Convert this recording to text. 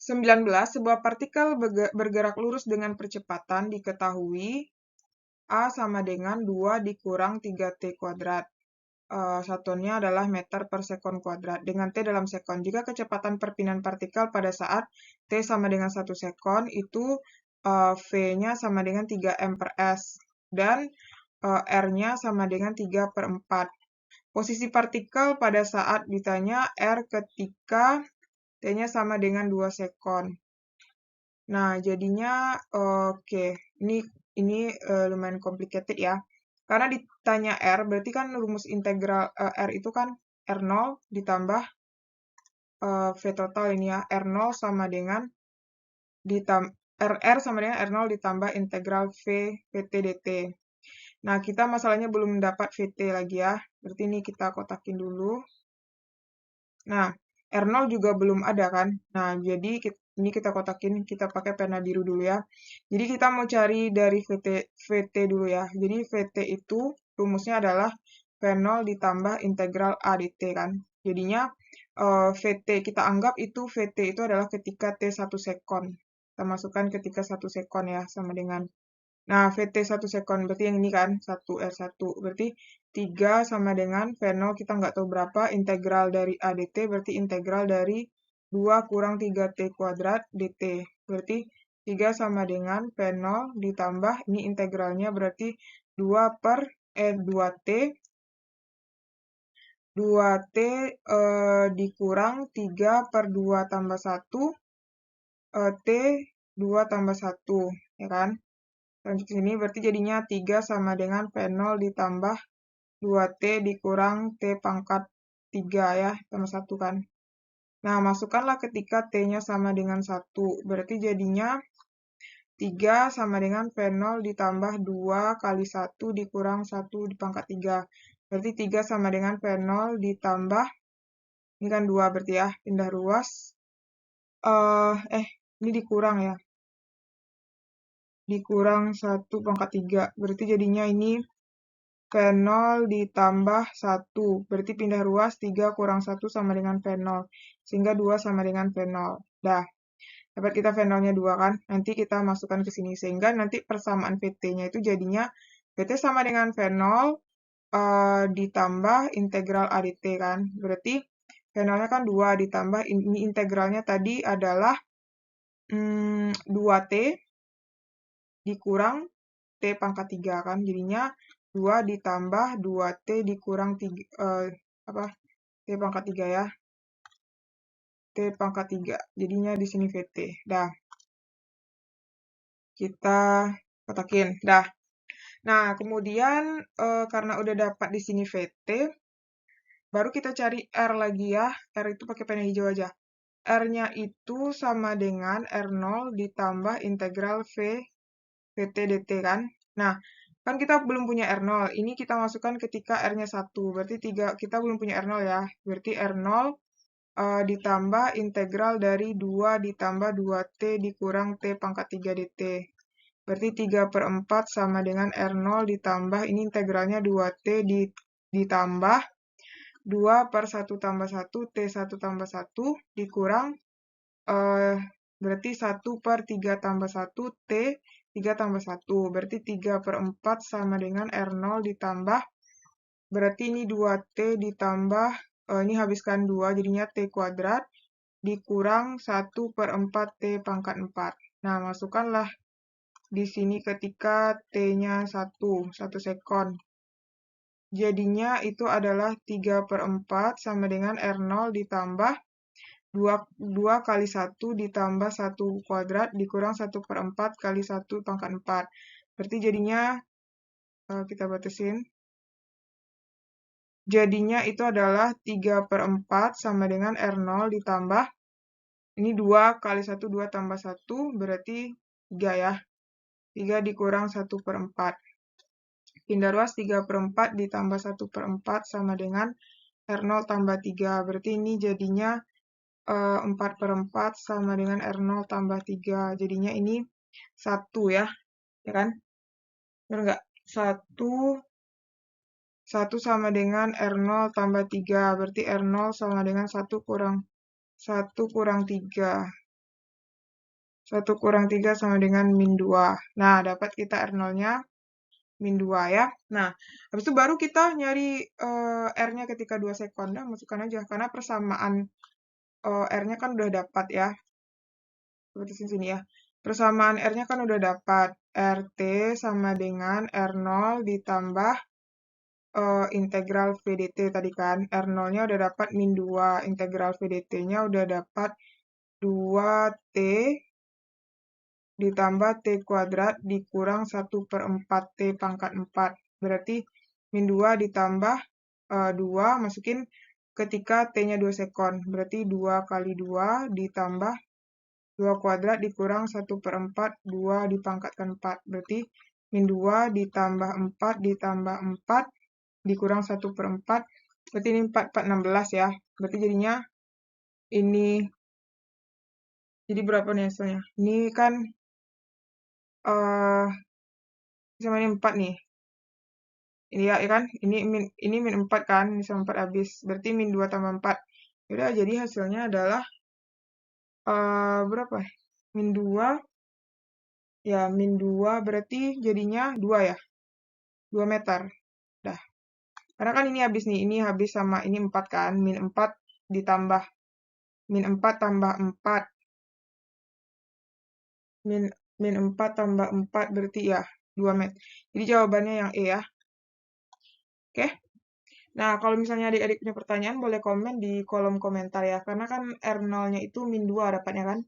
19. Sebuah partikel bergerak lurus dengan percepatan diketahui A sama dengan 2 dikurang 3T kuadrat. Satuannya adalah meter per sekon kuadrat dengan T dalam sekon. Jika kecepatan perpindahan partikel pada saat T sama dengan 1 sekon, itu V-nya sama dengan 3M per S. Dan R-nya sama dengan 3 per 4. Posisi partikel pada saat ditanya R ketika T-nya sama dengan 2 sekon. Nah, jadinya oke, ini lumayan complicated ya. Karena ditanya R, berarti kan rumus integral R itu kan R0 ditambah V total ini ya. R0 sama dengan R sama dengan R0 ditambah integral V PT dt. Nah, kita masalahnya belum mendapat VT lagi ya. Berarti ini kita kotakin dulu. Nah, R0 juga belum ada kan. Nah, jadi ini kita kotakin, kita pakai pena biru dulu ya. Jadi kita mau cari dari VT dulu ya. Jadi VT itu rumusnya adalah V0 ditambah integral A dt kan. Jadinya VT, kita anggap itu VT itu adalah ketika T 1 sekon. Kita masukkan ketika 1 sekon ya, sama dengan. Nah, VT 1 sekon, berarti yang ini kan, 1R1. Berarti 3 sama dengan V0, kita nggak tahu berapa, integral dari A dt, berarti integral dari 2 kurang 3T kuadrat dt. Berarti 3 sama dengan V0 ditambah, ini integralnya berarti 2T, 2T dikurang 3 per 2 tambah 1, T 2 tambah 1, ya kan? Lanjut ke sini, berarti jadinya 3 sama dengan V0 ditambah 2T dikurang T pangkat 3 ya, tambah 1 kan. Nah, masukkanlah ketika T-nya sama dengan 1. Berarti jadinya 3 sama dengan V0 ditambah 2 kali 1 dikurang 1 di pangkat 3. Berarti 3 sama dengan V0 ditambah, ini kan 2 berarti ya, pindah ruas. Ini dikurang ya. Dikurang 1 pangkat 3. Berarti jadinya ini V0 ditambah 1. Berarti pindah ruas 3 kurang 1 sama dengan V0. Sehingga 2 sama dengan V0. Dah. Dapat kita V0-nya 2 kan. Nanti kita masukkan ke sini. Sehingga nanti persamaan VT-nya itu jadinya VT sama dengan V0 ditambah integral A dt kan. Berarti V0-nya kan 2 ditambah ini integralnya tadi adalah 2T dikurang T pangkat 3 kan. Jadinya 2 ditambah 2T dikurang 3, T pangkat 3 ya. T pangkat 3. Jadinya di sini VT. Dah. Kita kotakin. Dah. Nah, kemudian karena udah dapat di sini VT, baru kita cari R lagi ya. R itu pakai pena hijau aja. R-nya itu sama dengan R0 ditambah integral VT dt kan. Nah, kan kita belum punya R0. Ini kita masukkan ketika R-nya 1. Berarti 3, kita belum punya R0 ya. Berarti R0 ditambah integral dari 2 ditambah 2T dikurang T pangkat 3 dt. Berarti 3 per 4 sama dengan R0 ditambah, ini integralnya 2T ditambah 2 per 1 tambah 1, T1 tambah 1 dikurang, berarti 1 per 3 tambah 1, T 3 tambah 1. Berarti 3 per 4 sama dengan R0 ditambah, berarti ini 2T ditambah, ini habiskan 2, jadinya T kuadrat, dikurang 1 per 4 T pangkat 4. Nah, masukkanlah di sini ketika T-nya 1 sekon. Jadinya itu adalah 3 per 4 sama dengan R0 ditambah 2 kali 1 ditambah 1 kuadrat dikurang 1 per 4 kali 1 pangkat 4. Berarti jadinya, kita batasin. Jadinya itu adalah 3 per 4 sama dengan R0 ditambah, ini 2 kali 1, 2 tambah 1, berarti 3 ya. 3 dikurang 1 per 4. Pindah ruas 3 per 4 ditambah 1 per 4 sama dengan R0 tambah 3. Berarti ini jadinya 4 per 4 sama dengan R0 tambah 3. Jadinya ini 1 ya. Ya kan? Benar nggak? 1 sama dengan R0 tambah 3. Berarti R0 sama dengan 1 kurang 3. 1 kurang 3 sama dengan min 2. Nah, dapat kita R0-nya min 2 ya. Nah, habis itu baru kita nyari R-nya ketika 2 sekon. Nah, masukkan aja, karena persamaan R-nya kan udah dapat ya. Seperti sini ya. Persamaan R-nya kan udah dapat. RT sama dengan R0 ditambah integral VDT tadi kan. R0-nya udah dapat min 2. Integral VDT-nya udah dapat 2T ditambah T kuadrat dikurang 1/4 T pangkat 4. Berarti min 2 ditambah 2, masukin ketika T-nya 2 sekon. Berarti 2 kali 2 ditambah 2 kuadrat dikurang 1/4, 2 dipangkatkan 4. Berarti min 2 ditambah 4 ditambah 4 dikurang 1/4. Berarti ini 4, 4, 16 ya. Berarti jadinya ini, jadi berapa nih hasilnya? Ini kan sama ini 4 nih. Ini ya kan? Ini min 4 kan? Ini sama 4 habis. Berarti min 2 tambah 4. Udah, jadi hasilnya adalah berapa? Min 2. Ya, min 2 berarti jadinya 2 ya. 2 meter. Dah. Karena kan ini habis nih. Ini habis sama ini 4 kan? Min 4 ditambah min 4 tambah 4. Min 4 tambah 4 berarti ya 2 meter. Jadi jawabannya yang E ya. Oke? Nah, kalau misalnya adik-adik punya pertanyaan, boleh komen di kolom komentar ya. Karena kan R0-nya itu min 2 dapatnya kan.